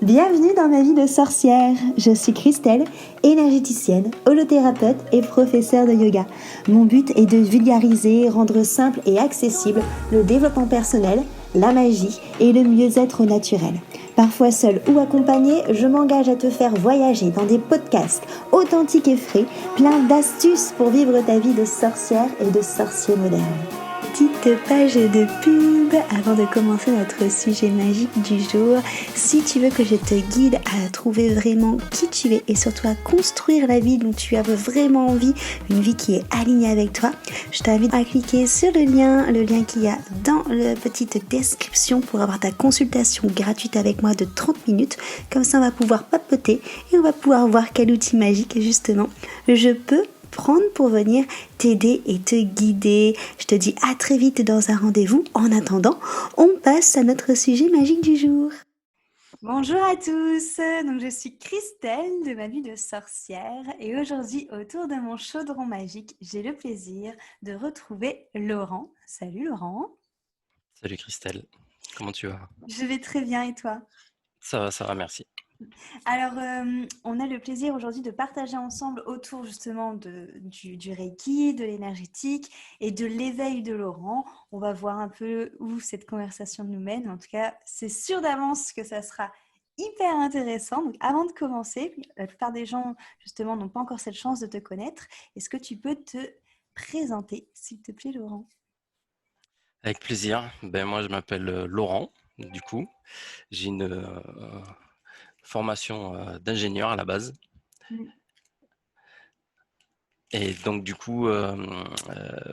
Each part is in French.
Bienvenue dans ma vie de sorcière. Je suis Christelle, énergéticienne, holothérapeute et professeure de yoga. Mon but est de vulgariser, rendre simple et accessible le développement personnel, la magie et le mieux-être naturel. Parfois seule ou accompagnée, je m'engage à te faire voyager dans des podcasts authentiques et frais, plein d'astuces pour vivre ta vie de sorcière et de sorcier moderne. Petite page de pub avant de commencer notre sujet magique du jour. Si tu veux que je te guide à trouver vraiment qui tu es et surtout à construire la vie dont tu as vraiment envie, une vie qui est alignée avec toi, je t'invite à cliquer sur le lien qu'il y a dans la petite description pour avoir ta consultation gratuite avec moi de 30 minutes. Comme ça, on va pouvoir papoter et on va pouvoir voir quel outil magique justement je peux prendre pour venir t'aider et te guider. Je te dis à très vite dans un rendez-vous. En attendant, on passe à notre sujet magique du jour. Bonjour à tous, donc je suis Christelle de ma vie de sorcière et aujourd'hui autour de mon chaudron magique, j'ai le plaisir de retrouver Laurent. Salut Laurent. Salut Christelle, comment tu vas? Je vais très bien et toi? Ça va, merci. Alors, on a le plaisir aujourd'hui de partager ensemble autour justement du Reiki, de l'énergétique et de l'éveil de Laurent. On va voir un peu où cette conversation nous mène. En tout cas, c'est sûr d'avance que ça sera hyper intéressant. Donc, avant de commencer, la plupart des gens justement n'ont pas encore cette chance de te connaître. Est-ce que tu peux te présenter, s'il te plaît, Laurent? Avec plaisir. Moi, je m'appelle Laurent, du coup. J'ai une formation d'ingénieur à la base. Mm. Et donc, du coup,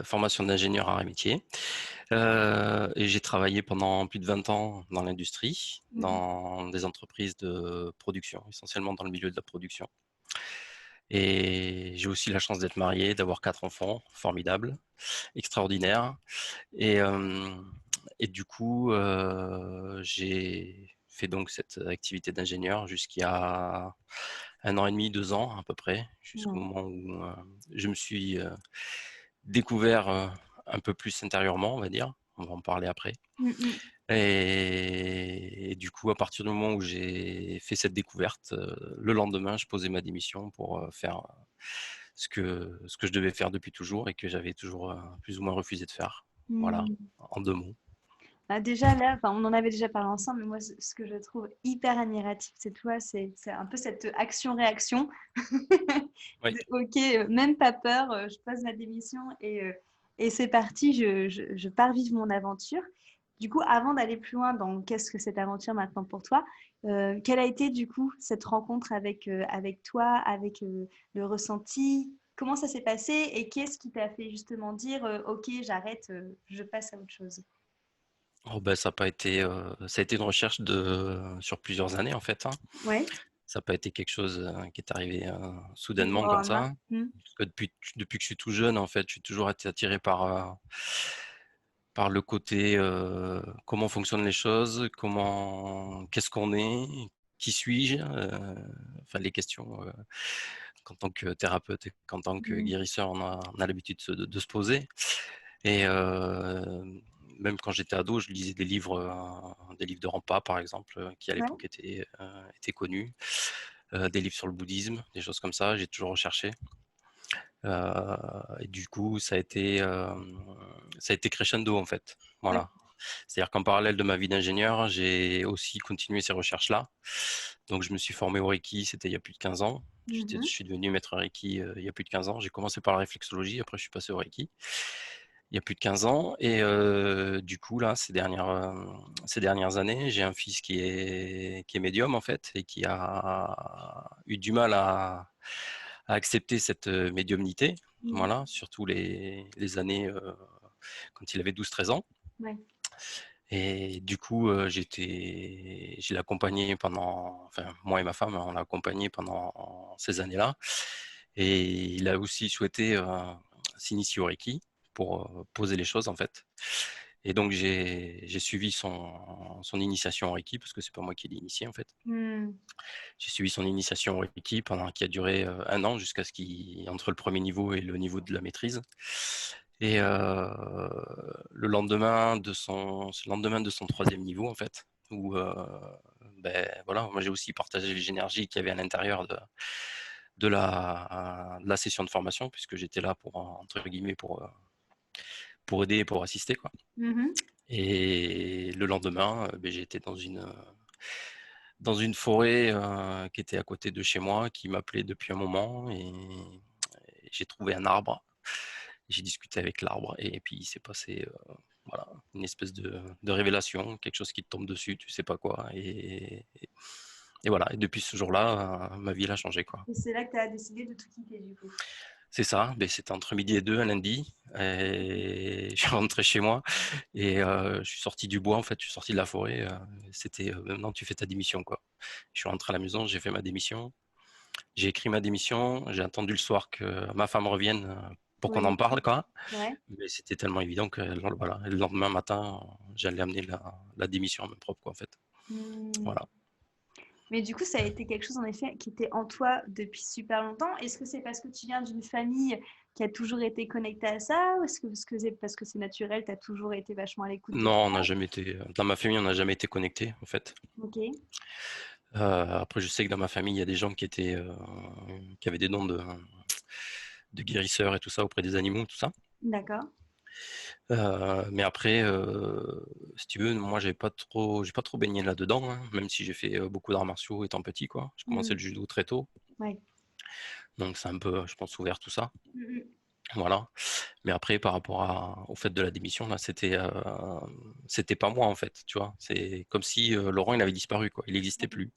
formation d'ingénieur art et métier. Et j'ai travaillé pendant plus de 20 ans dans l'industrie, dans des entreprises de production, essentiellement dans le milieu de la production. Et j'ai aussi la chance d'être marié, d'avoir 4 enfants formidables, extraordinaires. Et, euh, et du coup, j'ai fait donc cette activité d'ingénieur jusqu'à 1 an et demi, 2 ans à peu près, jusqu'au Ouais. moment où je me suis découvert un peu plus intérieurement, on va dire. On va en parler après. Mm, mm. Et du coup, à partir du moment où j'ai fait cette découverte, le lendemain, je posais ma démission pour faire ce que je devais faire depuis toujours et que j'avais toujours plus ou moins refusé de faire. Voilà, Mm. en 2 mots. Bah déjà là, enfin, on en avait déjà parlé ensemble, mais moi ce que je trouve hyper admiratif, c'est toi, c'est un peu cette action-réaction. Oui. Ok, même pas peur, je pose ma démission et c'est parti, je pars vivre mon aventure. Du coup, avant d'aller plus loin dans qu'est-ce que cette aventure maintenant pour toi, quelle a été du coup cette rencontre avec toi, avec le ressenti? Comment ça s'est passé et qu'est-ce qui t'a fait justement dire ok, j'arrête, je passe à autre chose? Oh, ça a pas été, ça a été une recherche sur plusieurs années en fait, hein. Ouais. Ça n'a pas été quelque chose qui est arrivé Du jour soudainement au comme lendemain. ça. Mmh. Parce que depuis que je suis tout jeune, en fait, je suis toujours été attiré par le côté comment fonctionnent les choses, qu'est-ce qu'on est, qui suis-je, enfin les questions qu'en tant que thérapeute et qu'en tant que Mmh. guérisseur, on a l'habitude de se poser. Et même quand j'étais ado, je lisais des livres de Rampa, par exemple, qui à Ouais. l'époque étaient connus, des livres sur le bouddhisme, des choses comme ça. J'ai toujours recherché. Et du coup, ça a été crescendo en fait. Ouais. Voilà. C'est-à-dire qu'en parallèle de ma vie d'ingénieur, j'ai aussi continué ces recherches-là. Donc, je me suis formé au Reiki, c'était il y a plus de 15 ans. Je Mmh. suis devenu maître Reiki il y a plus de 15 ans. J'ai commencé par la réflexologie, après je suis passé au Reiki il y a plus de 15 ans. Et du coup, là, ces dernières années, j'ai un fils qui est médium, en fait, et qui a eu du mal à accepter cette médiumnité. Mmh. Voilà, surtout les années quand il avait 12-13 ans. Ouais. Et du coup, je l'ai accompagné enfin, moi et ma femme, on l'a accompagné pendant ces années-là. Et il a aussi souhaité s'initier au Reiki pour poser les choses, en fait. Et donc, j'ai suivi son initiation au Reiki, parce que c'est pas moi qui l'ai initié, en fait. Mmh. J'ai suivi son initiation au Reiki qui a duré 1 an jusqu'à entre le premier niveau et le niveau de la maîtrise. Et c'est le lendemain de son troisième niveau, en fait, où voilà, moi j'ai aussi partagé les énergies qu'il y avait à l'intérieur de la session de formation, puisque j'étais là pour, entre guillemets, pour aider et pour assister, quoi. Mhm. Et le lendemain, j'ai été dans une forêt qui était à côté de chez moi, qui m'appelait depuis un moment, et j'ai trouvé un arbre. J'ai discuté avec l'arbre, et puis il s'est passé voilà, une espèce de révélation, quelque chose qui te tombe dessus, tu sais pas quoi. Et voilà, et depuis ce jour-là, ma vie elle a changé, quoi. Et c'est là que tu as décidé de tout quitter du coup. C'est ça, c'était entre midi et deux un lundi, et je suis rentré chez moi, et je suis sorti du bois, en fait, je suis sorti de la forêt, c'était maintenant tu fais ta démission, quoi. Je suis rentré à la maison, j'ai fait ma démission, j'ai écrit ma démission, j'ai attendu le soir que ma femme revienne pour qu'on Oui. en parle, quoi. Ouais. Mais c'était tellement évident que voilà, le lendemain matin, j'allais amener la démission à mon propre, quoi, en fait. Hmm. Voilà. Mais du coup, ça a été quelque chose en effet qui était en toi depuis super longtemps. Est-ce que c'est parce que tu viens d'une famille qui a toujours été connectée à ça ou est-ce que c'est parce que c'est naturel, tu as toujours été vachement à l'écoute de Non, on ça? n'a jamais été, dans ma famille, on n'a jamais été connectés, en fait. Ok, Après, je sais que dans ma famille, il y a des gens qui avaient des dons de guérisseurs et tout ça auprès des animaux, tout ça. d'accord. Mais après, si tu veux, moi, j'ai pas trop baigné là-dedans, hein, même si j'ai fait beaucoup d'arts martiaux étant petit, quoi. J'ai commencé le Hmm. judo très tôt, Ouais. donc c'est un peu, je pense, ouvert tout ça. Mhm. Voilà. Mais après, par rapport au fait de la démission, là, c'était pas moi, en fait, tu vois. C'est comme si Laurent, il avait disparu, quoi. Il n'existait plus.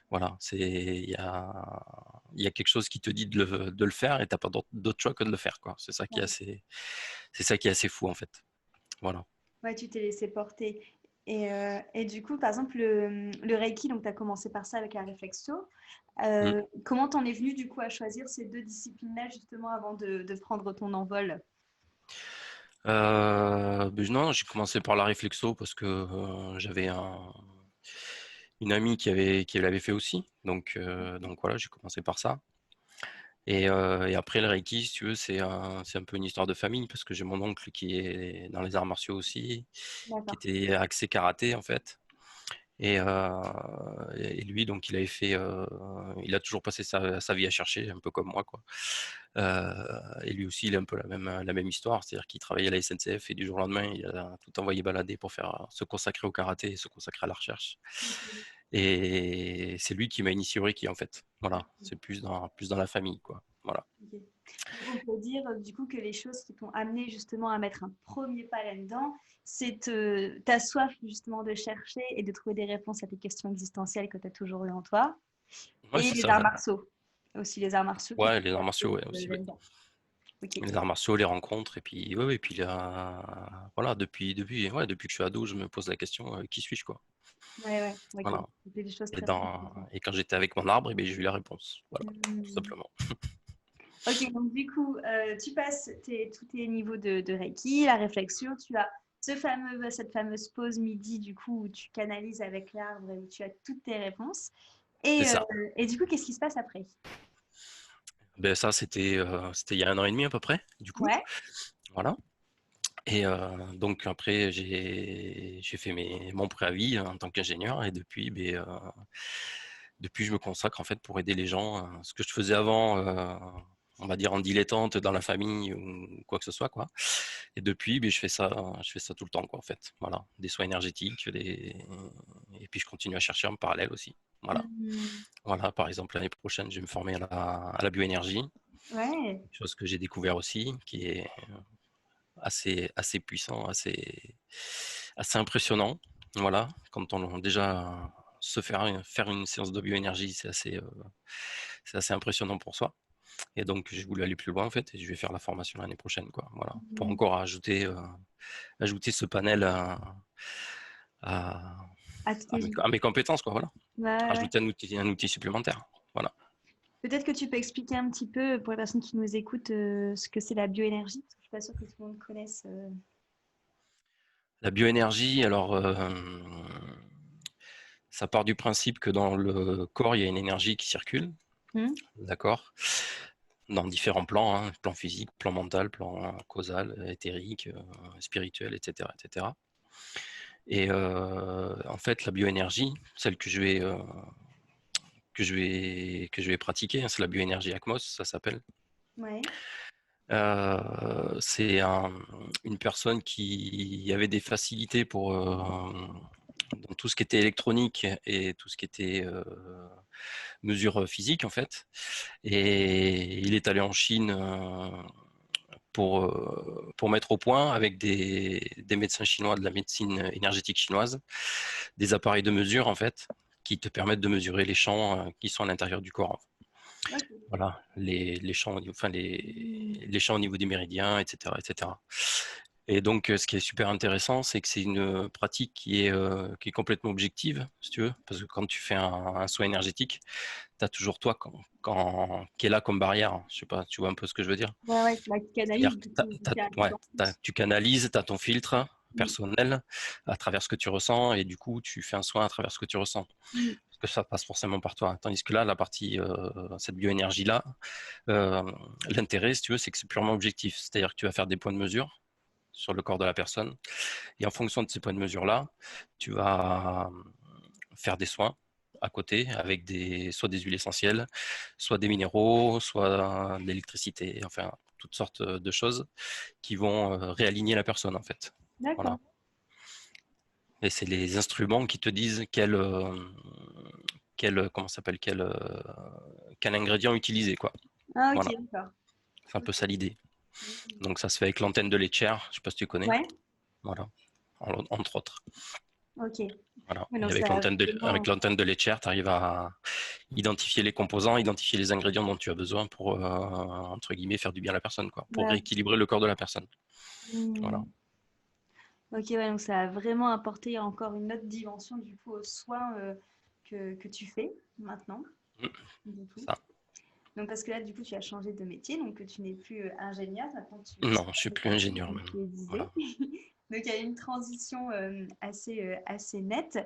Voilà. Il y a quelque chose qui te dit de le faire, et t'as pas d'autre choix que de le faire, quoi. Ouais. C'est ça qui est assez fou, en fait. Voilà. Ouais, tu t'es laissé porter. Et du coup, par exemple, le Reiki, donc tu as commencé par ça avec la réflexo. Mm. Comment t'en es venu du coup à choisir ces deux disciplines-là justement avant de prendre ton envol? Non, j'ai commencé par la réflexo parce que j'avais une amie qui l'avait fait aussi. Donc voilà, j'ai commencé par ça. Et après, le Reiki, si tu veux, c'est un peu une histoire de famille parce que j'ai mon oncle qui est dans les arts martiaux aussi, qui D'accord. était axé karaté en fait. Et lui, donc, il a toujours passé sa vie à chercher, un peu comme moi, quoi. Et lui aussi, il a un peu la même histoire, c'est-à-dire qu'il travaillait à la SNCF et du jour au lendemain, il a tout envoyé balader pour se consacrer au karaté et se consacrer à la recherche. Et c'est lui qui m'a initié au Reiki, en fait. Voilà, c'est plus dans la famille, quoi. Voilà. Ok. Donc, on peut dire du coup que les choses qui t'ont amené justement à mettre un premier pas là-dedans, c'est ta soif justement de chercher et de trouver des réponses à tes questions existentielles que tu as toujours eues en toi, Ouais, et c'est les ça. arts martiaux. Aussi les arts martiaux qui Ouais, t'ont les arts martiaux, ouais, aussi, ouais. là-dedans. Ok. Les arts martiaux, les rencontres, et puis, ouais, ouais, et puis là, voilà, depuis que je suis ado, je me pose la question, qui suis-je, quoi. Ouais, ouais, ok. Voilà. C'était des choses Et, très dans, profondes. et quand j'étais avec mon arbre, j'ai eu la réponse. Voilà, tout Hmm. simplement. Ok, donc du coup, tu passes tous tes niveaux de Reiki, la réflexion, tu as cette fameuse pause midi, du coup, où tu canalises avec l'arbre et où tu as toutes tes réponses. C'est Et, ça. et du coup, qu'est-ce qui se passe après? Ça, c'était il y a un an et demi à peu près, du coup. Ouais. Voilà. Et donc après, j'ai fait mon préavis en tant qu'ingénieur, et depuis, je me consacre en fait pour aider les gens. Ce que je faisais avant, on va dire en dilettante dans la famille ou quoi que ce soit, quoi. Et depuis, je fais ça tout le temps, quoi, en fait. Voilà, des soins énergétiques, et puis je continue à chercher en parallèle aussi. Voilà. Hmm. Voilà, par exemple, l'année prochaine, je vais me former à la bioénergie, Ouais. chose que j'ai découvert aussi, qui est assez puissant, assez impressionnant. Voilà, quand on déjà faire une séance de bioénergie, c'est assez impressionnant pour soi. Et donc j'ai voulu aller plus loin en fait, et je vais faire la formation l'année prochaine, quoi. Voilà, pour Hmm. encore ajouter ce panel à, À toutes à les mes, idées. à mes compétences, quoi. Voilà, Ouais, ouais, ouais. rajouter un outil supplémentaire. Voilà. Peut-être que tu peux expliquer un petit peu pour les personnes qui nous écoutent ce que c'est la bioénergie, parce que je suis pas sûre que tout le monde connaisse. La bioénergie, alors ça part du principe que dans le corps, il y a une énergie qui circule, Hmm. d'accord, dans différents plans, hein, plan physique, plan mental, plan causal, éthérique, spirituel, etc., etc. Et en fait, la bioénergie, celle que je vais pratiquer, hein, c'est la bioénergie ACMOS, ça s'appelle. Ouais. C'est une personne qui avait des facilités dans tout ce qui était électronique et tout ce qui était mesure physique en fait. Et il est allé en Chine pour mettre au point avec des médecins chinois de la médecine énergétique chinoise des appareils de mesure en fait qui te permettent de mesurer les champs qui sont à l'intérieur du corps. Ok. Voilà, les champs, enfin les champs au niveau des méridiens, etc., etc. Et donc, ce qui est super intéressant, c'est que c'est une pratique qui est complètement objective, si tu veux, parce que quand tu fais un soin énergétique, tu as toujours toi qui est là comme barrière. Je sais pas, tu vois un peu ce que je veux dire. Ouais, ouais, bah, qui canalise C'est-à-dire du que coup, qui arrive ouais, en plus. tu canalises, tu as ton filtre Mm. personnel à travers ce que tu ressens, et du coup, tu fais un soin à travers ce que tu ressens. Mm. Parce que ça passe forcément par toi. Tandis que là, la partie, cette bioénergie-là, euh, l'intérêt, si tu veux, c'est que c'est purement objectif. C'est-à-dire que tu vas faire des points de mesure sur le corps de la personne. Et en fonction de ces points de mesure-là, tu vas faire des soins à côté avec soit des huiles essentielles, soit des minéraux, soit de l'électricité, enfin toutes sortes de choses qui vont réaligner la personne en fait. D'accord. Voilà. Et c'est les instruments qui te disent comment s'appelle, quel ingrédient utiliser quoi. Ah, ok, Voilà. d'accord. C'est un peu Ok. ça l'idée. Mm. Donc ça se fait avec l'antenne de Lecher, je sais pas si tu connais. Ouais, Voilà. Entre autres. ok. Voilà. Mais Et donc ça avec vraiment. l'antenne de Lecher, tu arrives à identifier les composants, identifier les ingrédients dont tu as besoin pour, entre guillemets, faire du bien à la personne, quoi, pour Ouais. rééquilibrer le corps de la personne. Voilà. Mm. Ok, ouais, donc ça a vraiment apporté encore une autre dimension du coup aux soins que tu fais maintenant, Mm, du coup. ça. Donc parce que là, du coup, tu as changé de métier, donc tu n'es plus ingénieur, maintenant tu es Non, je suis plus ingénieur comme maintenant. tu le disais. Voilà. Donc il y a une transition assez nette.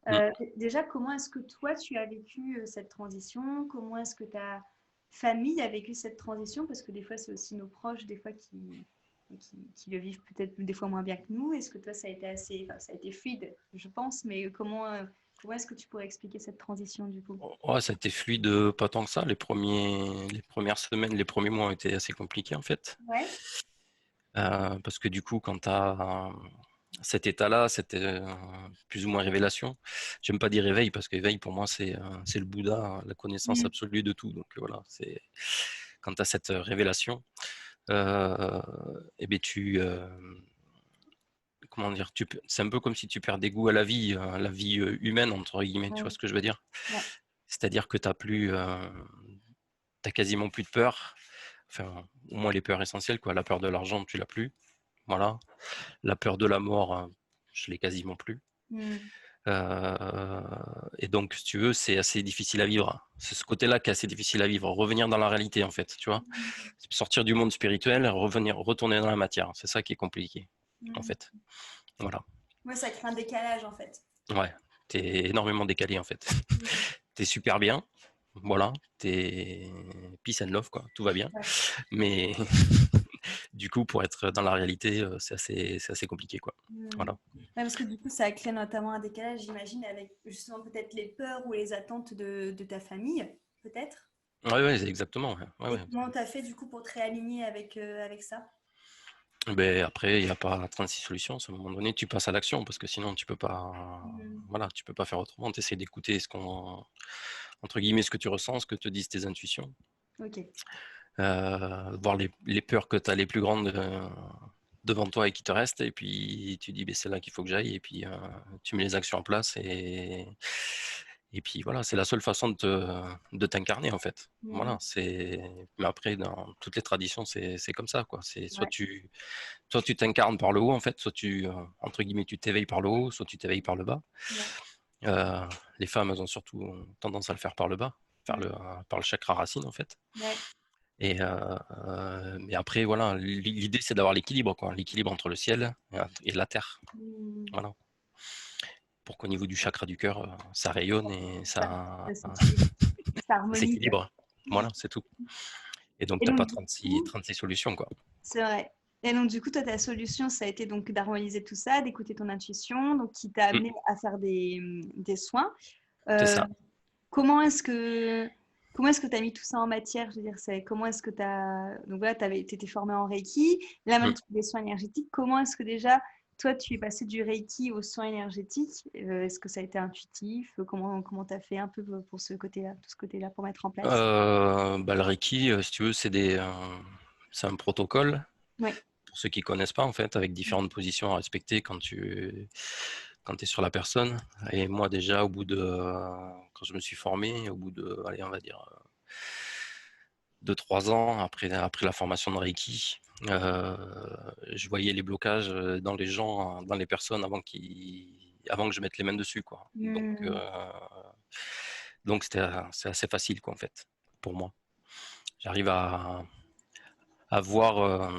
Mm. Déjà, comment est-ce que toi, tu as vécu cette transition? Comment est-ce que ta famille a vécu cette transition? Parce que des fois, c'est aussi nos proches, des fois, qui le vivent peut-être des fois moins bien que nous. Est-ce que toi, ça a été enfin, ça a été fluide, je pense, mais comment est-ce que tu pourrais expliquer cette transition, du coup? Ouais, ça a été fluide, pas tant que ça. Les premières semaines, les premiers mois ont été assez compliqués en fait. Ouais. Parce que du coup, quand tu as cet état-là, c'était plus ou moins révélation. J'aime pas dire réveil parce qu'éveil pour moi c'est le Bouddha, la connaissance Mm. absolue de tout. Donc voilà, c'est quand tu as cette révélation, euh, eh bien comment dire, c'est un peu comme si tu perds des goûts à la vie humaine entre guillemets. Tu vois Ouais. ce que je veux dire? Ouais. C'est-à-dire que t'as quasiment plus de peur. Enfin, au moins les peurs essentielles quoi. La peur de l'argent, tu l'as plus. Voilà. La peur de la mort, je l'ai quasiment plus. Mm. Euh, et donc, si tu veux, c'est assez difficile à vivre. C'est ce côté-là qui est assez difficile à vivre. Revenir dans la réalité, en fait, tu vois. Sortir du monde spirituel, retourner dans la matière. C'est ça qui est compliqué, en Mm. fait. Voilà. Ouais, ça crée un décalage en fait. Ouais. T'es énormément décalé, en fait. Mm. T'es super bien. Voilà. T'es peace and love, quoi. Tout va bien. Ouais. Mais du coup, pour être dans la réalité, c'est assez compliqué, quoi. Mm. Voilà. Ouais, parce que du coup, ça crée notamment un décalage, j'imagine, avec justement peut-être les peurs ou les attentes de ta famille, peut-être. Ouais, ouais, exactement. Ouais, ouais, Et ouais. comment tu as fait du coup pour te réaligner avec ça? Ben après, il n'y a pas 36 solutions. À un moment donné, tu passes à l'action parce que sinon, Mm. voilà, tu peux pas faire autrement. Tu essaies d'écouter entre guillemets, ce que tu ressens, ce que te disent tes intuitions, Ok. voir les peurs que tu as les plus grandes devant toi et qui te restent. Et puis, tu dis, ben, c'est là qu'il faut que j'aille. Et puis, tu mets les actions en place et puis voilà, c'est la seule façon de t'incarner en fait. Mm. Voilà, mais après dans toutes les traditions, c'est comme ça quoi. C'est Ouais. soit tu t'incarnes par le haut en fait, soit entre guillemets tu t'éveilles par le haut, soit tu t'éveilles par le bas. Ouais. Euh, les femmes elles ont surtout tendance à le faire par le bas, Mm. par le chakra racine en fait. Ouais. Mais après voilà, l'idée c'est d'avoir l'équilibre quoi, l'équilibre entre le ciel et la terre. Mm. Voilà. Pour qu'au niveau du chakra du cœur, ça rayonne et Ça, ça, ça s'équilibre, ça ça harmonise. s'équilibre. Voilà, c'est tout. Et donc, Et tu n'as donc, pas du 36 coup, solutions, quoi. c'est vrai. Et donc, du coup, toi, ta solution, ça a été donc d'harmoniser tout ça, d'écouter ton intuition, donc qui t'a Mm, amené à faire des soins. c'est Euh, ça. comment est-ce que comment est-ce que tu as mis tout ça en matière? Je veux dire, comment est-ce que tu as donc voilà, tu étais formé en Reiki, là Mm. maintenant tu fais des soins énergétiques. Comment est-ce que déjà toi tu es passé du Reiki aux soins énergétiques? Est-ce que ça a été intuitif? Comment tu as fait un peu pour ce côté-là, tout ce côté-là pour mettre en place? Le Reiki, si tu veux, c'est un protocole. Ouais. Pour ceux qui connaissent pas, en fait, avec différentes positions à respecter quand es sur la personne. Et moi, déjà, quand je me suis formé, au bout de, allez, on va dire, 2, 3 ans après la formation de Reiki, je voyais les blocages dans les gens, dans les personnes avant que je mette les mains dessus, quoi. Hmm. Donc c'est assez facile, quoi, en fait, pour moi. J'arrive à voir,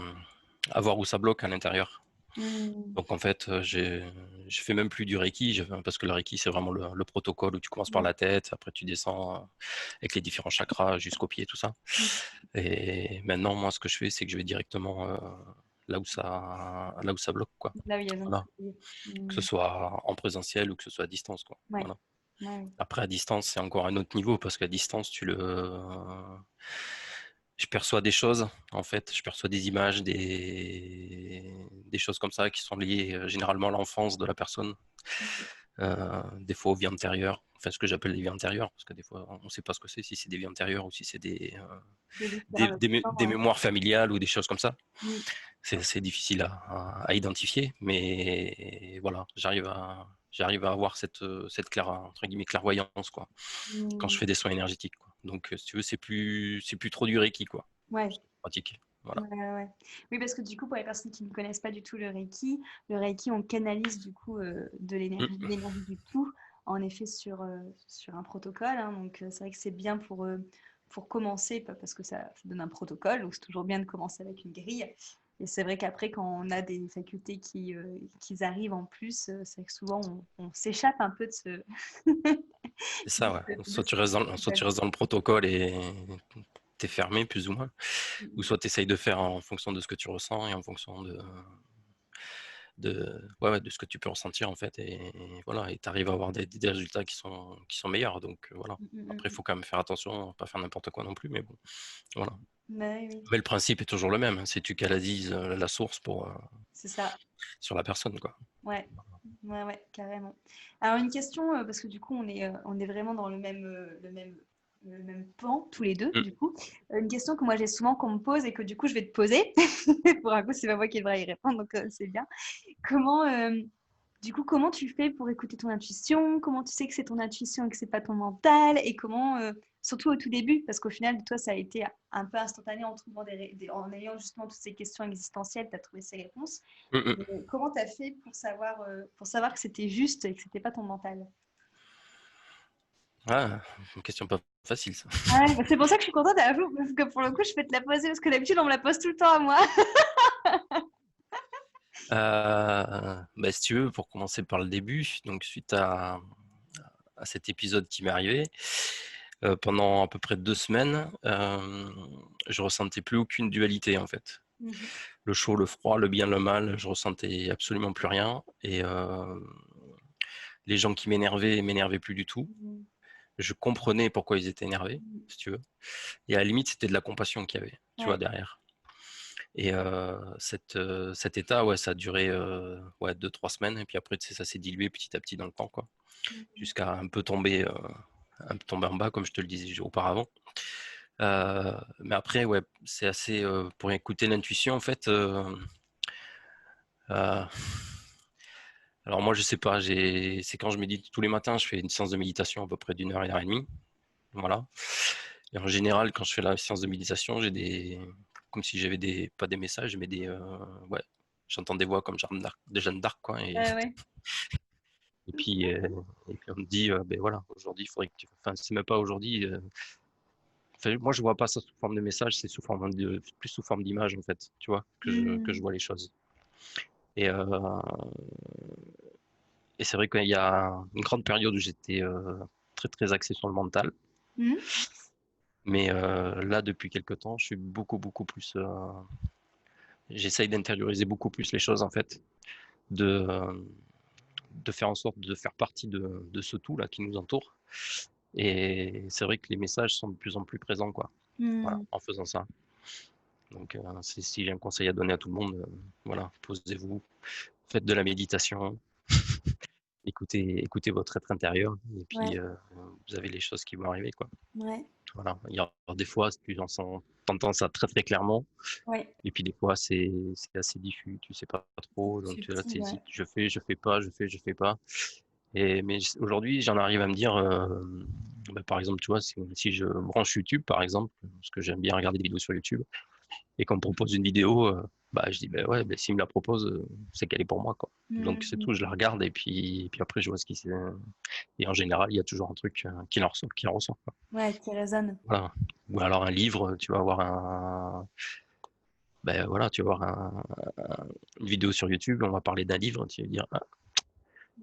à voir où ça bloque à l'intérieur. Hmm. Donc en fait, je fais même plus du Reiki, parce que le Reiki, c'est vraiment le protocole où tu commences par Ouais. la tête, après tu descends avec les différents chakras jusqu'aux pieds, tout ça. Hmm. Et maintenant, moi, ce que je fais, c'est que je vais directement là où ça bloque, quoi. Là où il y a besoin de Voilà. travailler. Que ce Hmm. soit en présentiel ou que ce soit à distance, quoi. Ouais. Voilà. Ouais. Après, à distance, c'est encore un autre niveau parce qu'à distance, je perçois des choses, en fait. Je perçois des images, des choses comme ça qui sont liées généralement à l'enfance de la personne. Des fois aux vies antérieures, enfin ce que j'appelle les vies antérieures, parce que des fois on ne sait pas ce que c'est, si c'est des vies antérieures ou si c'est Des différents des temps, mémoires familiales ou des choses comme ça. ouais. C'est assez difficile à identifier, mais voilà, j'arrive à avoir cette entre guillemets, clairvoyance, quoi, quand je Hmm. fais des soins énergétiques, quoi. Donc, si tu veux, c'est plus trop du Reiki, quoi. Ouais. C'est pratique. Voilà. Ouais, ouais, ouais. Oui, parce que du coup, pour les personnes qui ne connaissent pas du tout le Reiki, on canalise du coup de Mm. l'énergie du tout, en effet, sur un protocole, hein. Donc, c'est vrai que c'est bien pour commencer, parce que ça donne un protocole, donc c'est toujours bien de commencer avec une grille. Et c'est vrai qu'après, quand on a des facultés qui arrivent en plus, c'est vrai que souvent, on s'échappe un peu de ce, C'est ça, ouais. de ce Soit tu protocole. restes dans le protocole et t'es fermé, plus ou moins. Ou soit tu essayes de faire en fonction de ce que tu ressens et en fonction ouais, de ce que tu peux ressentir, en fait. Et voilà, et tu arrives à avoir des résultats qui sont meilleurs. Donc, voilà. Mm, mm, Après, il mm. faut quand même faire attention, à pas faire n'importe quoi non plus. Mais bon, voilà. Bah oui, oui, Mais le principe est toujours le même, hein. C'est tu canalises la source c'est ça. sur la personne, quoi. Ouais, ouais, ouais, carrément. Alors une question, parce que du coup on est vraiment dans le même pan, tous les deux, Mm. du coup. Une question que moi j'ai souvent qu'on me pose et que du coup je vais te poser. Pour un coup, c'est pas moi qui devrais y répondre, donc c'est bien. Comment, du coup, comment tu fais pour écouter ton intuition? Comment tu sais que c'est ton intuition et que c'est pas ton mental? Et comment, surtout au tout début, parce qu'au final, toi, ça a été un peu instantané en trouvant en ayant justement toutes ces questions existentielles, tu as trouvé ces réponses. Mm, mm. Comment tu as fait pour savoir que c'était juste et que c'était pas ton mental? Ah, une question pas facile, ça. Ouais, bah, c'est pour ça que je suis contente à la fois, parce que pour le coup, je peux te la poser, parce que d'habitude, on me la pose tout le temps à moi. Si tu veux, pour commencer par le début, donc suite à cet épisode qui m'est arrivé, pendant à peu près 2 semaines, je ressentais plus aucune dualité, en fait. Mhm. Le chaud, le froid, le bien, le mal, je ressentais absolument plus rien. Et les gens qui m'énervaient plus du tout. Mhm. Je comprenais pourquoi ils étaient énervés, Mhm. si tu veux. Et à la limite, c'était de la compassion qu'il y avait, tu vois, Ouais. derrière. Et cet état, ouais, ça a duré ouais, 2, 3 semaines. Et puis après, tu sais, ça s'est dilué petit à petit dans le temps, quoi. Mhm. Jusqu'à un peu tomber en bas, comme je te le disais auparavant. Mais après, ouais, c'est assez pour écouter l'intuition, en fait. Euh, alors moi, je sais pas. C'est quand je médite tous les matins, je fais une séance de méditation à peu près d'1 heure, 1 heure et demie. Voilà. Et en général, quand je fais la séance de méditation, comme si j'avais pas des messages, mais ouais, j'entends des voix comme Jeanne d'Arc, quoi. Et, Ouais, ouais. et puis, euh, et puis on me dit, ben voilà, aujourd'hui, il faudrait que enfin, c'est même pas aujourd'hui. Enfin, moi, je vois pas ça sous forme de message, c'est plus sous forme d'image, en fait, tu vois, que je Mhm. vois les choses. Et, et c'est vrai qu'il y a une grande période où j'étais très, très axé sur le mental. Mhm. Mais là, depuis quelque temps, je suis beaucoup, beaucoup plus. j'essaye d'intérioriser beaucoup plus les choses en fait, de, de faire en sorte de faire partie de ce tout là qui nous entoure. Et c'est vrai que les messages sont de plus en plus présents, quoi. Voilà, Hmm. en faisant ça. Donc, si j'ai un conseil à donner à tout le monde, voilà, posez-vous, faites de la méditation, écoutez votre être intérieur, et Ouais, puis vous avez les choses qui vont arriver, quoi. ouais, Voilà. Il y a des fois, tu entends ça très très clairement, ouais. et puis des fois, c'est assez diffus, tu sais pas C'est trop, plus donc tu là, subtil, ouais. t'hésites, je fais pas, je fais pas. Mais aujourd'hui, j'en arrive à me dire, bah, par exemple, tu vois, si je branche YouTube, par exemple, parce que j'aime bien regarder des vidéos sur YouTube, et qu'on me propose une vidéo, bah, je dis, bah ouais, bah, s'il me la propose, c'est qu'elle est pour moi, quoi. Donc c'est Hmm. tout, je la regarde, et puis après, je vois ce qui c'est. Et en général, il y a toujours un truc qui en ressort, quoi. Ouais, qui résonne. Voilà. Ou alors un livre, tu vas avoir ben voilà, tu vas avoir une vidéo sur YouTube, on va parler d'un livre, tu vas dire, ah,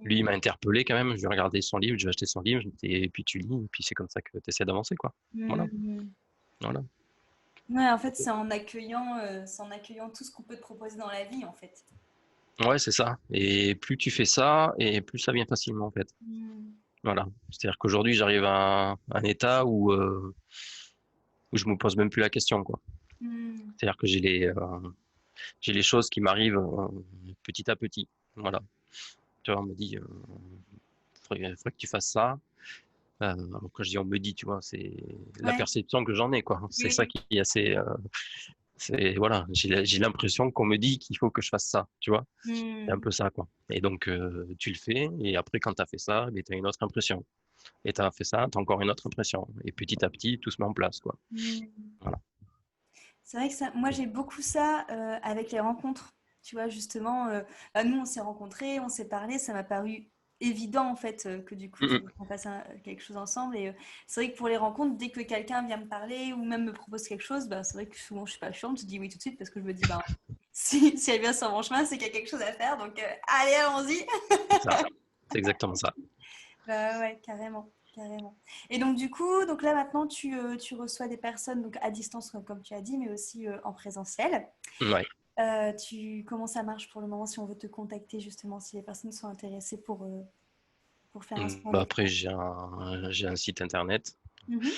lui, il m'a interpellé quand même, je vais regarder son livre, je vais acheter son livre, et puis tu lis, et puis c'est comme ça que tu essaies d'avancer, quoi. Voilà, Hmm. voilà. Ouais, en fait, c'est en accueillant tout ce qu'on peut te proposer dans la vie, en fait. Ouais, c'est ça. Et plus tu fais ça, et plus ça vient facilement, en fait. Hmm. Voilà. C'est-à-dire qu'aujourd'hui, j'arrive à un état où je me pose même plus la question, quoi. Hmm. C'est-à-dire que j'ai les choses qui m'arrivent petit à petit. Voilà. Tu vois, on me dit, faudrait que tu fasses ça. Quand je dis on me dit, tu vois, c'est la Ouais, perception que j'en ai, quoi. C'est ça oui. qui est assez, voilà, j'ai l'impression qu'on me dit qu'il faut que je fasse ça, tu vois. C'est un Hmm. peu ça, quoi. Et donc, tu le fais, et après, quand tu as fait ça, tu as une autre impression. Et tu as fait ça, tu as encore une autre impression. Et petit à petit, tout se met en place, quoi. Hmm. Voilà. C'est vrai que ça, moi j'ai beaucoup ça avec les rencontres. Tu vois, justement, bah, nous on s'est rencontrés, on s'est parlé, ça m'a paru évident en fait que du coup Mm, qu'on fasse quelque chose ensemble. Et c'est vrai que pour les rencontres, dès que quelqu'un vient me parler ou même me propose quelque chose, bah, c'est vrai que souvent je suis pas chiante, je dis oui tout de suite parce que je me dis, bah, si elle vient sur mon chemin, c'est qu'il y a quelque chose à faire. Donc allez, allons-y. c'est ça. C'est exactement ça. Bah ouais, carrément. Carrément. Et donc du coup, donc là maintenant tu reçois des personnes donc à distance comme tu as dit, mais aussi en présentiel. Ouais. Comment ça marche pour le moment si on veut te contacter justement, si les personnes sont intéressées pour faire un soin Bah avec après, toi? j'ai un site internet, Mhm.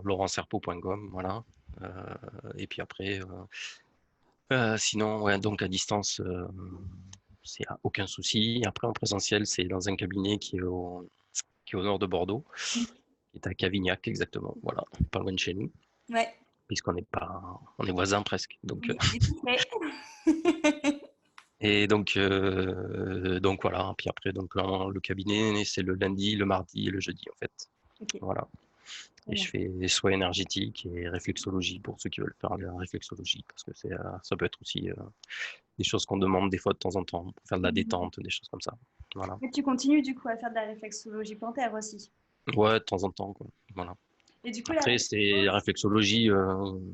laurentserpeau.com, voilà. Euh, et puis après, sinon, ouais, donc à distance, c'est aucun souci. Après, en présentiel, c'est dans un cabinet qui est au nord de Bordeaux, qui est à Cavignac, exactement. Voilà, pas loin de chez nous, Ouais, puisqu'on n'est pas, on est voisins presque. Donc, oui, et tout fait. donc voilà. Puis après, donc, le cabinet, c'est le lundi, le mardi et le jeudi, en fait. Ok, Voilà. très Et je bien. fais des soins énergétiques et réflexologie pour ceux qui veulent faire de la réflexologie, parce que ça peut être aussi des choses qu'on demande des fois de temps en temps, pour faire de la Mhm. détente, des choses comme ça. Voilà. Et tu continues du coup à faire de la réflexologie plantaire aussi. Ouais, de temps en temps, quoi. Voilà. Et du coup, la Après, c'est la réflexologie. réflexologie,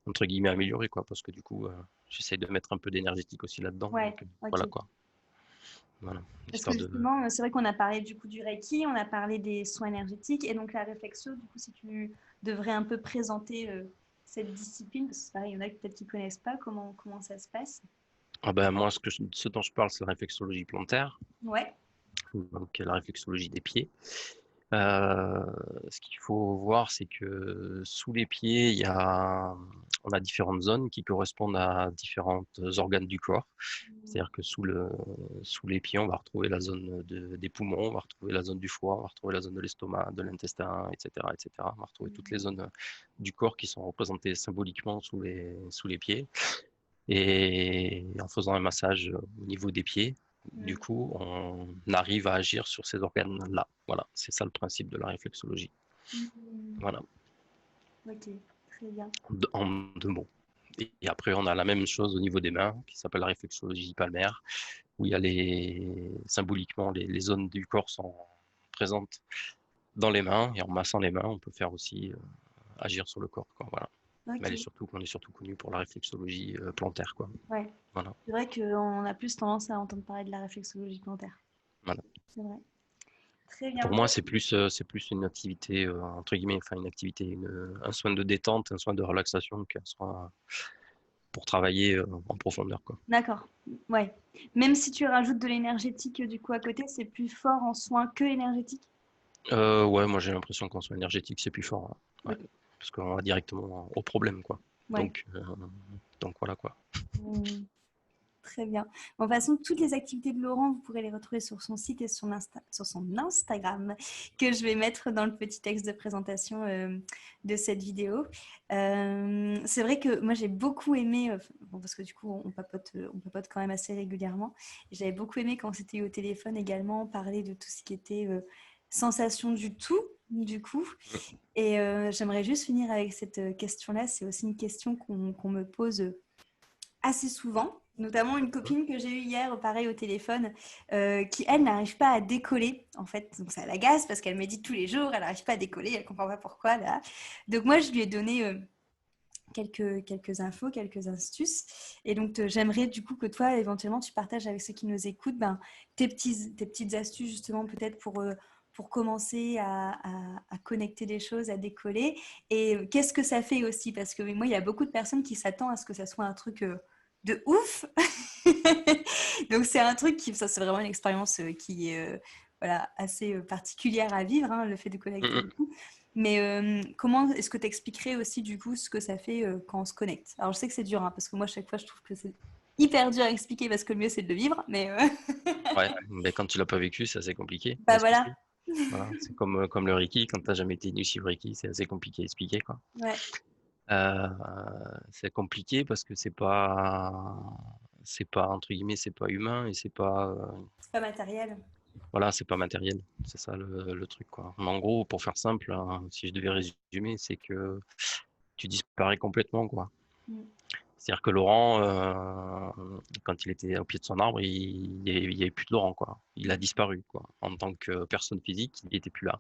entre guillemets, améliorée, quoi, parce que du coup, j'essaie de mettre un peu d'énergétique aussi là-dedans. Ouais, Donc, voilà, ok. quoi. Voilà. Parce que Histoire de. justement, c'est vrai qu'on a parlé du coup du Reiki, on a parlé des soins énergétiques, et donc la réflexo, du coup, si tu devrais un peu présenter cette discipline, parce que c'est pareil, il y en a peut-être qui ne connaissent pas comment ça se passe. Ah ben, moi, ce dont je parle, c'est la réflexologie plantaire, Ouais. donc la réflexologie des pieds. Euh, Ce qu'il faut voir, c'est que sous les pieds, on a différentes zones qui correspondent à différents organes du corps. C'est-à-dire que sous les pieds, on va retrouver la zone des poumons, on va retrouver la zone du foie, on va retrouver la zone de l'estomac, de l'intestin, etc., etc. On va retrouver toutes les zones du corps qui sont représentées symboliquement sous les pieds. Et en faisant un massage au niveau des pieds, du Mm. coup, on arrive à agir sur ces organes-là. Voilà, c'est ça le principe de la réflexologie. Mm. Voilà, Ok, très bien. en deux mots. Et après, on a la même chose au niveau des mains, qui s'appelle la réflexologie palmaire, où il y a symboliquement, les zones du corps sont présentes dans les mains, et en massant les mains, on peut faire aussi agir sur le corps, quoi. Voilà. Mais Ok, on est surtout connu pour la réflexologie plantaire, quoi. ouais. Voilà. C'est vrai qu'on a plus tendance à entendre parler de la réflexologie plantaire. Voilà. C'est vrai. Très bien. Pour moi, c'est plus une activité, entre guillemets, enfin une activité, un soin de détente, un soin de relaxation qu'un soin, pour travailler en profondeur, quoi. D'accord. Ouais. Même si tu rajoutes de l'énergétique du coup à côté, c'est plus fort en soins que énergétique? Ouais, moi j'ai l'impression qu'en soins énergétiques, c'est plus fort, hein. Ouais. Ok. Parce qu'on va directement au problème, quoi. Ouais. Donc voilà, quoi. Mmh. Très bien. Bon, de toute façon, toutes les activités de Laurent, vous pourrez les retrouver sur son site et sur son Instagram, que je vais mettre dans le petit texte de présentation de cette vidéo. C'est vrai que moi, j'ai beaucoup aimé, bon, parce que du coup, on papote quand même assez régulièrement. J'avais beaucoup aimé quand c'était au téléphone également, parler de tout ce qui était sensation du tout, du coup. Et j'aimerais juste finir avec cette question-là. C'est aussi une question qu'on me pose assez souvent, notamment une copine que j'ai eue hier, pareil au téléphone, qui elle n'arrive pas à décoller en fait. Donc ça l'agace parce qu'elle médite tous les jours, elle n'arrive pas à décoller, elle comprend pas pourquoi là. Donc moi je lui ai donné quelques infos, quelques astuces. Et donc j'aimerais du coup que toi éventuellement tu partages avec ceux qui nous écoutent ben, tes petites astuces justement peut-être pour commencer à connecter des choses, à décoller. Et qu'est-ce que ça fait aussi? Parce que moi, il y a beaucoup de personnes qui s'attendent à ce que ça soit un truc de ouf. Donc c'est un truc ça c'est vraiment une expérience qui est voilà, assez particulière à vivre, hein, le fait de connecter et Mhm. tout. Mais comment est-ce que tu expliquerais aussi du coup ce que ça fait quand on se connecte? Alors je sais que c'est dur, hein, parce que moi chaque fois je trouve que c'est hyper dur à expliquer parce que le mieux c'est de le vivre, mais Ouais, mais quand tu l'as pas vécu, c'est assez compliqué bah voilà. d'expliquer. Voilà, c'est comme le Reiki, quand t'as jamais été initié au Reiki, c'est assez compliqué à expliquer, quoi. Ouais, Euh, c'est compliqué parce que c'est pas entre guillemets, c'est pas humain et c'est pas, c'est pas matériel. voilà, c'est pas matériel. C'est ça le truc, quoi. Mais en gros, pour faire simple, hein, si je devais résumer, c'est que tu disparais complètement, quoi. Mm. C'est-à-dire que Laurent, quand il était au pied de son arbre, il y avait plus de Laurent, quoi. Il a disparu, quoi. En tant que personne physique, il n'était plus là.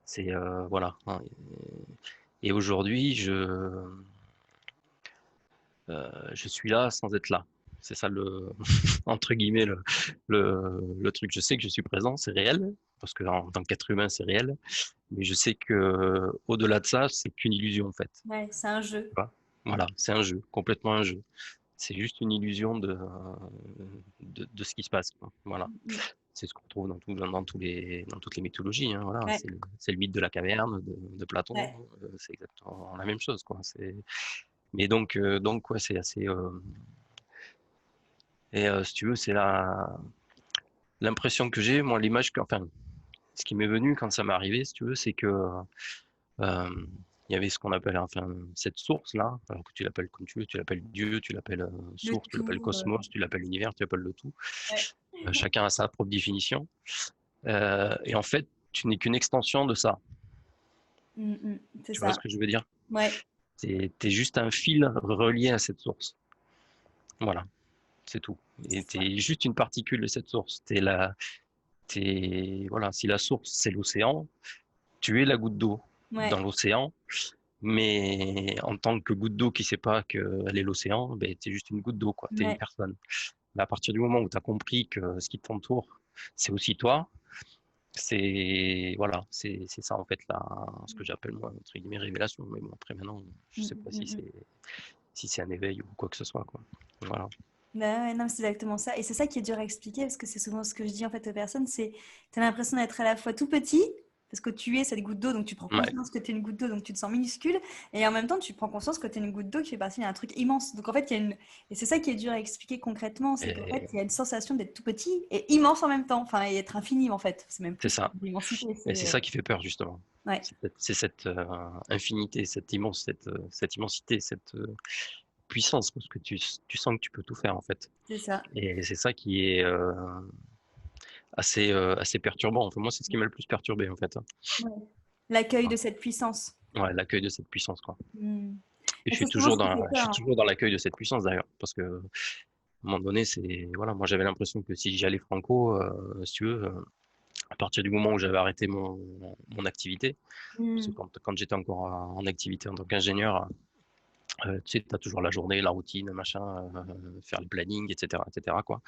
C'est voilà, hein. Et aujourd'hui, je suis là sans être là. C'est ça le entre guillemets le truc. Je sais que je suis présent, c'est réel, parce que en tant qu'être humain, c'est réel. Mais je sais que au-delà de ça, c'est qu'une illusion en fait. Ouais, c'est un jeu. Tu vois. Voilà, c'est un jeu, complètement un jeu. C'est juste une illusion de ce qui se passe, quoi. Voilà. Mm, C'est ce qu'on trouve dans toutes les mythologies, hein, voilà. ouais, C'est le mythe de la caverne de Platon. ouais. C'est exactement la même chose, quoi. Mais donc ouais, c'est assez. Et si tu veux, c'est l'impression que j'ai, moi, enfin, ce qui m'est venu quand ça m'est arrivé, si tu veux, c'est que euh, il y avait ce qu'on appelle, enfin, cette source-là, alors que tu l'appelles comme tu veux, tu l'appelles Dieu, tu l'appelles Le source, tu l'appelles tout. cosmos, tu l'appelles univers, tu l'appelles le tout. Ouais. Chacun a sa propre définition. Et en fait, tu n'es qu'une extension de ça. Mm, mm, c'est Tu vois ça. ce que je veux dire? Ouais, T'es juste un fil relié à cette source. Voilà, c'est tout. Et c'est ça. t'es juste une particule de cette source. Voilà, si la source c'est l'océan, tu es la goutte d'eau dans Ouais, l'océan, mais en tant que goutte d'eau qui sait pas qu'elle est l'océan, ben, tu es juste une goutte d'eau, quoi. Tu es une ouais. personne. Mais à partir du moment où tu as compris que ce qui t'entoure, c'est aussi toi, voilà, c'est ça en fait là, ce que j'appelle moi entre guillemets révélation. Mais bon, après maintenant, je Mm, sais pas mm, mm, mm. si c'est un éveil ou quoi que ce soit, quoi. Voilà. Bah ouais, non, c'est exactement ça. Et c'est ça qui est dur à expliquer parce que c'est souvent ce que je dis en fait aux personnes, c'est tu as l'impression d'être à la fois tout petit parce que tu es cette goutte d'eau, donc tu prends Ouais. conscience que tu es une goutte d'eau, donc tu te sens minuscule, et en même temps tu prends conscience que tu es une goutte d'eau qui fait partie d'un truc immense. Donc en fait, il y a une... Et c'est ça qui est dur à expliquer concrètement, c'est qu'en fait, Et il y a une sensation d'être tout petit et immense en même temps, enfin, et être infini en fait. C'est même c'est plus que ça. l'immensité, Et c'est... c'est ça qui fait peur justement. Ouais, C'est cette infinité, cette immensité, cette puissance, parce que tu sens que tu peux tout faire en fait. c'est ça. Et c'est ça qui est assez perturbant. Enfin, moi, c'est ce qui m'a le plus perturbé en fait, hein. Ouais. L'accueil de cette puissance. Ouais, l'accueil de cette puissance, quoi. Mm. Et Et c'est souvent ce qui fait je peur, suis hein. toujours dans l'accueil de cette puissance d'ailleurs, parce que à un moment donné, voilà, moi j'avais l'impression que si j'allais franco, si tu veux, à partir du moment où j'avais arrêté mon activité, parce que Mm. quand j'étais encore en activité en tant qu'ingénieur, tu sais, t'as toujours la journée, la routine, machin, faire le planning, etc., quoi.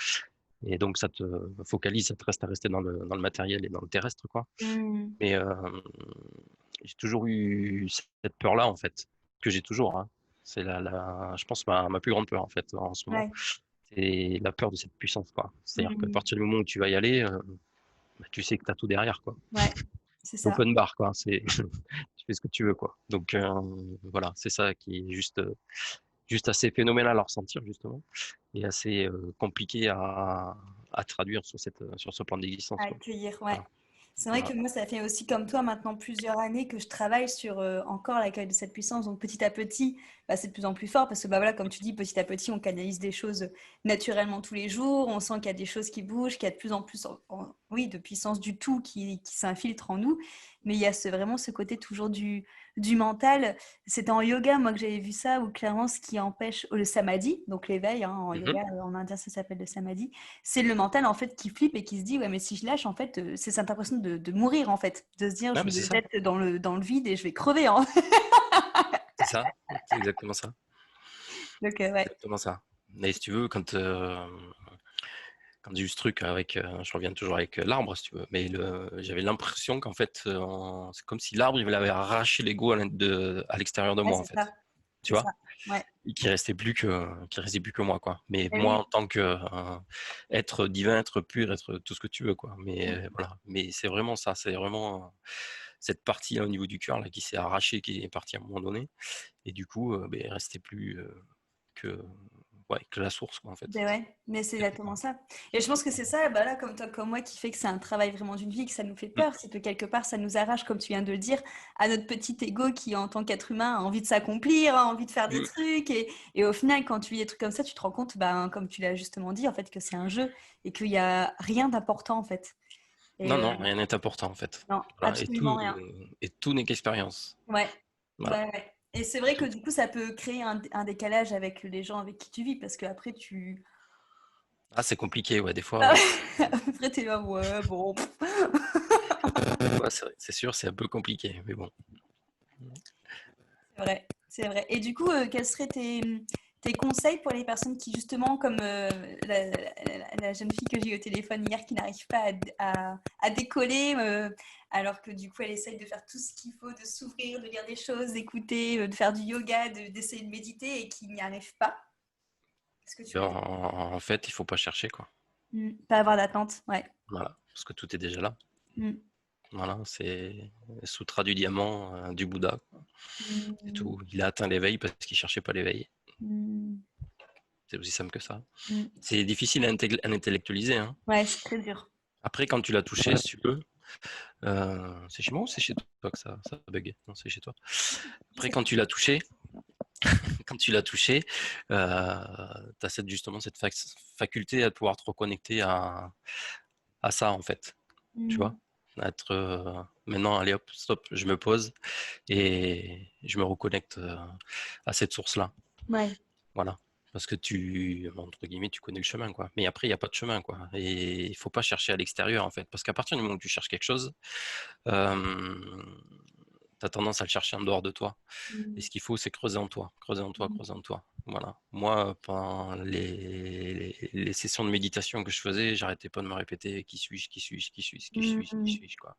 Et donc ça te focalise, ça te reste à rester dans le matériel et dans le terrestre, quoi. Mm. Mais j'ai toujours eu cette peur-là, en fait, que j'ai toujours, hein. C'est je pense, ma plus grande peur, en fait, en ce moment. Ouais. C'est la peur de cette puissance, quoi. C'est-à-dire qu'à Mm. partir du moment où tu vas y aller, bah, tu sais que tu as tout derrière, quoi. Ouais, c'est ça. L'open bar, quoi. Tu fais ce que tu veux, quoi. Donc, voilà, c'est ça qui est juste assez phénoménal à ressentir, justement, et assez compliqué à traduire sur ce plan d'existence, À quoi. accueillir, ouais. Voilà. C'est vrai que Voilà. moi, ça fait aussi comme toi maintenant plusieurs années que je travaille sur encore l'accueil de cette puissance. Donc petit à petit, bah, c'est de plus en plus fort parce que bah, voilà, comme tu dis, petit à petit, on canalise des choses naturellement tous les jours. On sent qu'il y a des choses qui bougent, qu'il y a de plus en plus oui, de puissance du tout qui s'infiltre en nous. Mais il y a vraiment ce côté toujours du mental. C'était en yoga, moi, que j'avais vu ça, où clairement, ce qui empêche le samadhi, donc l'éveil, hein, en Mhm. yoga, en indien, ça s'appelle le samadhi, c'est le mental en fait qui flippe et qui se dit ouais mais si je lâche en fait c'est cette impression de mourir en fait, de se dire Ouais, je mais c'est me ça. jette dans le vide et je vais crever hein. C'est ça. C'est exactement ça. Donc C'est ouais, exactement ça. Mais si tu veux, quand j'ai eu ce truc avec, je reviens toujours avec l'arbre, si tu veux, mais j'avais l'impression qu'en fait, c'est comme si l'arbre, il avait arraché l'ego à l'extérieur de ouais moi, en c'est ça, fait. Tu c'est ça, vois? ouais. Et qu'il restait plus que moi, quoi. Mais Et moi, oui. en tant que être divin, être pur, être tout ce que tu veux, quoi. Mais Mm. voilà. Mais c'est vraiment ça. C'est vraiment cette partie là, au niveau du cœur là qui s'est arrachée, qui est partie à un moment donné. Et du coup, ben, il restait plus que, ouais, que la source, quoi, en fait. Ben ouais, mais c'est exactement ça. Et je pense que c'est ça, bah là, comme toi, comme moi, qui fait que c'est un travail vraiment d'une vie, que ça nous fait Mm. peur, c'est que quelque part, ça nous arrache, comme tu viens de le dire, à notre petit ego qui, en tant qu'être humain, a envie de s'accomplir, a envie de faire des Mm. trucs. Et au final, quand tu vis des trucs comme ça, tu te rends compte, ben, comme tu l'as justement dit, en fait, que c'est un jeu et qu'il n'y a rien d'important, en fait. Et Non, non, rien n'est important, en fait. non, Voilà. absolument rien. Et tout n'est qu'expérience. Ouais, Voilà. ouais, ouais. Et c'est vrai que Tout. du coup, ça peut créer un décalage avec les gens avec qui tu vis, parce qu'après, tu... Ah, c'est compliqué, ouais, Après, t'es là, ouais, bon. des fois, c'est sûr, c'est un peu compliqué, mais bon. C'est vrai, c'est vrai. Et du coup, quels seraient tes conseils pour les personnes qui, justement, comme la jeune fille que j'ai eu au téléphone hier, qui n'arrive pas à décoller, alors que du coup, elle essaye de faire tout ce qu'il faut, de s'ouvrir, de lire des choses, d'écouter, de faire du yoga, d'essayer de méditer et qui n'y arrive pas? Est-ce que tu En, as des... en fait, il faut pas chercher, quoi. Pas avoir d'attente, ouais. Voilà. Parce que tout est déjà là. Mm. Voilà, c'est Sutra du diamant du Bouddha. C'est Mm. tout. Il a atteint l'éveil parce qu'il cherchait pas l'éveil. Mm. C'est aussi simple que ça. Mm. C'est difficile à intellectualiser, hein. Ouais, c'est très dur. Après, quand tu l'as touché, si tu veux, c'est chez moi ou c'est chez toi que ça bug? Non, c'est chez toi. Après, C'est quand tu l'as touché, tu as justement cette faculté à pouvoir te reconnecter à ça, en fait. Tu Mm. vois? À être maintenant, allez hop, stop, je me pose et je me reconnecte à cette source-là. Ouais. Voilà. Parce que entre guillemets, tu connais le chemin, quoi. Mais après, il n'y a pas de chemin, quoi. Et il faut pas chercher à l'extérieur, en fait. Parce qu'à partir du moment où tu cherches quelque chose, tu as tendance à le chercher en dehors de toi. Et Mm. ce qu'il faut, c'est creuser en toi, creuser en toi, Mm. creuser en toi. Voilà. Moi, pendant les sessions de méditation que je faisais, j'arrêtais pas de me répéter qui suis-je, qui suis-je, qui suis-je, qui suis-je, qui Mm. suis-je, quoi.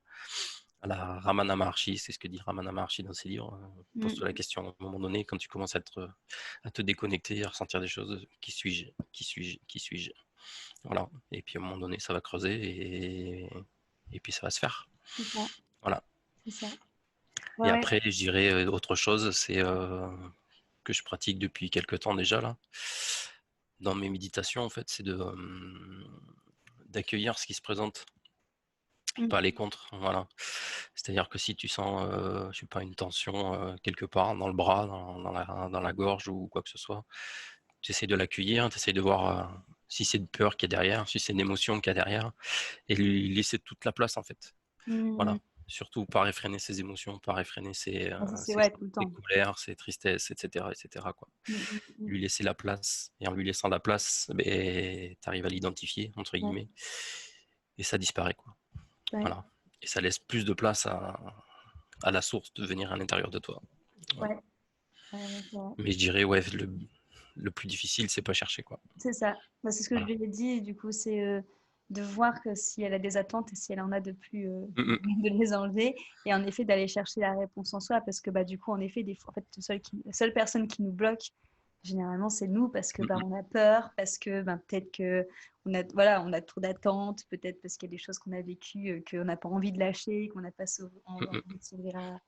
À la Ramana Maharshi, c'est ce que dit Ramana Maharshi dans ses livres. Pose-toi la Mm. question à un moment donné, quand tu commences à te déconnecter, à ressentir des choses, qui suis-je, qui suis-je, qui suis-je. Voilà. Et puis à un moment donné, ça va creuser et puis ça va se faire. C'est ça, Voilà. c'est ça. Et Ouais, ouais. après, je dirais autre chose, c'est que je pratique depuis quelques temps déjà là. Dans mes méditations, en fait, c'est d'accueillir ce qui se présente, Mm. pas aller contre. Voilà. C'est-à-dire que si tu sens, je sais pas, une tension quelque part dans le bras, dans la gorge ou quoi que ce soit, tu essaies de l'accueillir, tu essaies de voir si c'est une peur qui est derrière, si c'est une émotion qui est derrière, et lui laisser toute la place en fait. Voilà. Mm. Surtout pas réfréner ses émotions, pas réfréner Ah, ça, c'est ouais, tout le ses temps. colères, ses tristesses, etc., etc., quoi. Mm, mm, mm. Lui laisser la place, et en lui laissant la place, tu arrives à l'identifier, entre Ouais, guillemets, et ça disparaît, quoi. ouais, Voilà. Et ça laisse plus de place à la source de venir à l'intérieur de toi. Voilà. ouais, ouais, ouais, c'est vrai. Mais je dirais, ouais, le plus difficile, c'est pas chercher, quoi. C'est ça. Bah, c'est ce que je Voilà. lui ai dit. Et du coup, c'est de voir que si elle a des attentes et si elle en a de plus, Mm, mm. de les enlever. Et en effet, d'aller chercher la réponse en soi. Parce que bah, du coup, en effet, des fois, en fait, la seule personne qui nous bloque, généralement, c'est nous. Parce que Mm, bah, mm. on a peur. Parce que bah, peut-être que voilà, on a trop d'attentes. Peut-être parce qu'il y a des choses qu'on a vécues qu'on n'a pas envie de lâcher, qu'on n'a pas Mm, envie mm. de s'ouvrir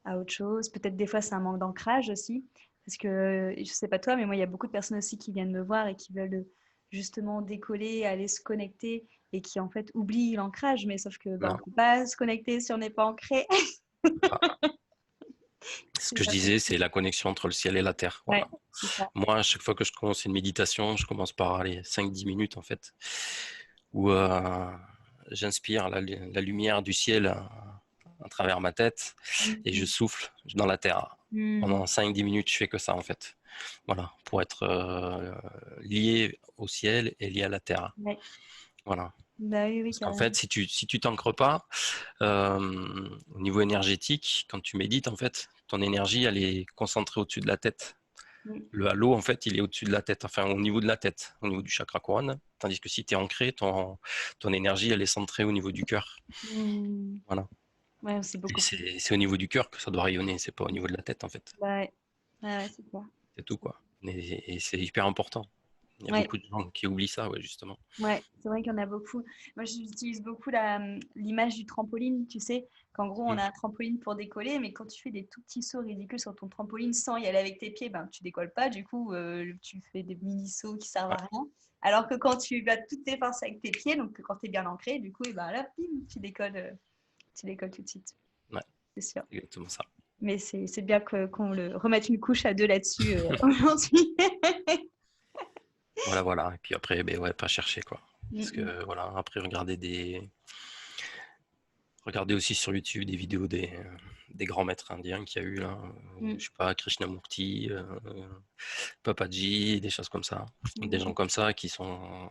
à autre chose. Peut-être des fois, c'est un manque d'ancrage aussi. Parce que, je sais pas toi, mais moi, il y a beaucoup de personnes aussi qui viennent me voir et qui veulent justement décoller, aller se connecter et qui en fait oublient l'ancrage. Mais sauf que bah, on Non. ne peut pas se connecter si on n'est pas ancré. Ah, ce C'est que je pas disais, possible. c'est la connexion entre le ciel et la terre. Voilà. Ouais, c'est ça. Moi, à chaque fois que je commence une méditation, je commence par aller 5-10 minutes en fait, où j'inspire la lumière du ciel à travers ma tête et je Mhm. souffle dans la terre. Mhm. Pendant 5-10 minutes, je fais que ça en fait. Voilà, pour être lié au ciel et lié à la terre. Ouais. Voilà. Bah oui, oui, Parce qu'en carrément. fait, si tu t'ancres pas, au niveau énergétique, quand tu médites, en fait, ton énergie, elle est concentrée au-dessus de la tête. Mhm. Le halo, en fait, il est au-dessus de la tête, enfin au niveau de la tête, au niveau du chakra couronne. Tandis que si tu es ancré, ton énergie, elle est centrée au niveau du cœur. Mhm. Voilà. Ouais, c'est Et beaucoup plus. c'est au niveau du cœur que ça doit rayonner, c'est pas au niveau de la tête, en fait. Bah ouais, ouais, ouais, c'est clair. C'est tout, quoi. Et c'est hyper important. Il y a Ouais. beaucoup de gens qui oublient ça, ouais, justement. Ouais, c'est vrai qu'il y en a beaucoup. Moi, j'utilise beaucoup l'image du trampoline, tu sais, qu'en gros, on Mm. a un trampoline pour décoller, mais quand tu fais des tout petits sauts ridicules sur ton trampoline sans y aller avec tes pieds, ben, tu décolles pas, du coup, tu fais des mini-sauts qui servent à Ouais, rien. Alors que quand tu vas toutes tes forces avec tes pieds, donc quand tu es bien ancré, du coup, et ben là, bim, tu décolles tout de suite, ouais, c'est sûr. exactement ça. Mais c'est bien qu'on le remette une couche à deux là-dessus aujourd'hui. Voilà, voilà. Et puis après, ben ouais, pas chercher, quoi. Mm, Parce mm, que, voilà, après, regardez aussi sur YouTube des vidéos des grands maîtres indiens qu'il y a eu là, mm, je sais pas, Krishnamurti, Papaji, des choses comme ça. Des gens mm, comme ça qui sont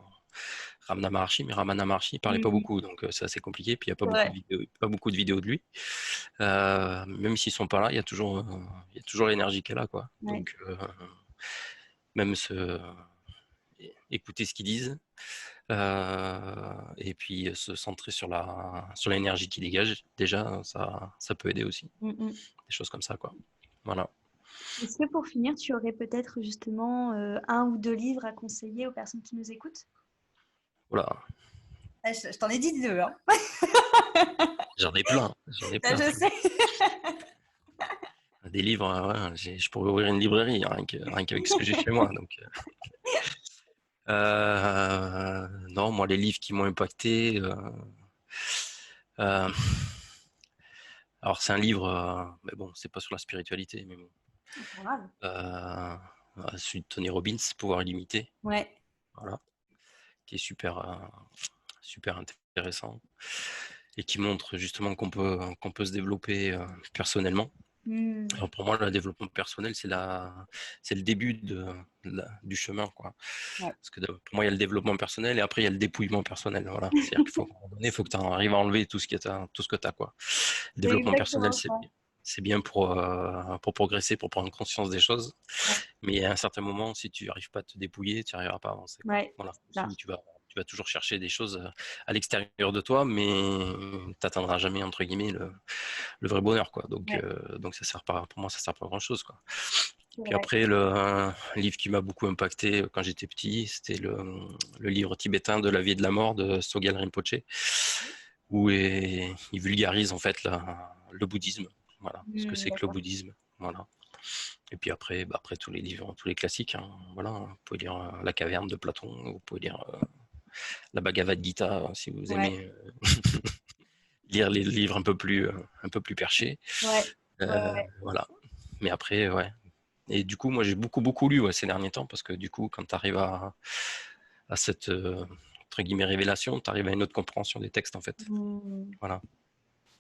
Ramana Maharshi, mais Ramana Maharshi il parlait pas mm. beaucoup, donc c'est assez compliqué. Puis il n'y a pas C'est beaucoup vrai. de vidéos, pas beaucoup de vidéos de lui. Même s'ils sont pas là, il y a toujours l'énergie qui est là, quoi. Ouais. Donc même écouter ce qu'ils disent et puis se centrer sur l'énergie qu'ils dégagent. Déjà, ça peut aider aussi. Mm, mm. Des choses comme ça, quoi. Voilà. Est-ce que pour finir, tu aurais peut-être justement un ou deux livres à conseiller aux personnes qui nous écoutent? Voilà. Ah, je t'en ai dit deux, hein. J'en ai plein. J'en ai Ah, plein. je sais. Des livres, ouais, je pourrais ouvrir une librairie, hein, rien qu'avec ce que j'ai chez moi. Donc, non, moi, les livres qui m'ont impacté. Euh, alors, c'est un livre, mais bon, c'est pas sur la spiritualité, mais bon. C'est pas grave. Euh, celui de Tony Robbins, Pouvoir illimité, Ouais. voilà, qui est super intéressant et qui montre justement qu'on peut se développer personnellement. Mm. Alors pour moi, le développement personnel, c'est le début du chemin, quoi. Ouais. Parce que pour moi, il y a le développement personnel et après, il y a le dépouillement personnel. Voilà. C'est-à-dire qu'il faut, à un moment donné, il faut que tu arrives à enlever tout ce que tu as, quoi. Le C'est développement personnel, exactement ça. c'est bien pour progresser, pour prendre conscience des choses. Ouais. Mais à un certain moment, si tu n'arrives pas à te dépouiller, tu n'arriveras pas à avancer, quoi. Ouais, Voilà. c'est ça. Tu vas toujours chercher des choses à l'extérieur de toi, mais tu n'atteindras jamais, entre guillemets, le vrai bonheur, quoi. Ouais, Donc ça sert pas, pour moi, ça sert pas à grand chose, quoi. c'est Puis vrai. après, un livre qui m'a beaucoup impacté quand j'étais petit, c'était le livre tibétain de la vie et de la mort de Sogyal Rinpoche, où il vulgarise en fait le bouddhisme. Voilà, ce que Mm, c'est que le d'accord. bouddhisme. Voilà. Et puis après, après tous les livres, tous les classiques. Hein, voilà, vous pouvez lire La Caverne de Platon, vous pouvez lire la Bhagavad Gita si vous Ouais, aimez lire les livres un peu plus perchés. ouais, ouais, ouais. Voilà. Mais après, ouais. Et du coup, moi, j'ai beaucoup lu ces derniers temps parce que du coup, quand tu arrives à cette entre guillemets révélation, tu arrives à une autre compréhension des textes en fait. Mm. Voilà.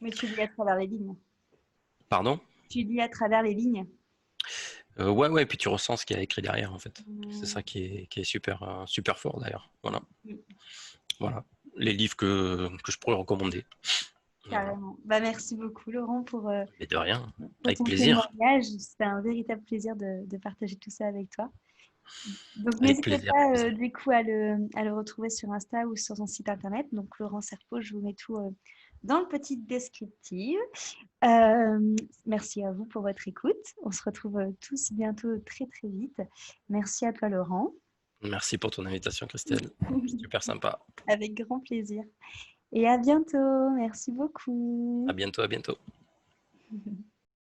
Mais tu lis à travers les lignes. Pardon? Tu lis à travers les lignes. Ouais, ouais. Et puis tu ressens ce qu'il y a écrit derrière en fait. C'est Mm. ça qui est super fort d'ailleurs. Voilà. Mm. Voilà. Les livres que je pourrais recommander. Voilà. Carrément. Bah, merci beaucoup, Laurent, Mais de rien. pour Avec ton plaisir. témoignage. C'était un véritable plaisir de partager tout ça avec toi. Donc Avec n'hésitez plaisir. pas du coup à le retrouver sur Insta ou sur son site internet. Donc Laurent Serpo, je vous mets tout dans le petit descriptif. Merci à vous pour votre écoute. On se retrouve tous bientôt très très vite. Merci à toi Laurent. Merci pour ton invitation, Christelle. Super sympa. Avec grand plaisir. Et à bientôt. Merci beaucoup. À bientôt, à bientôt.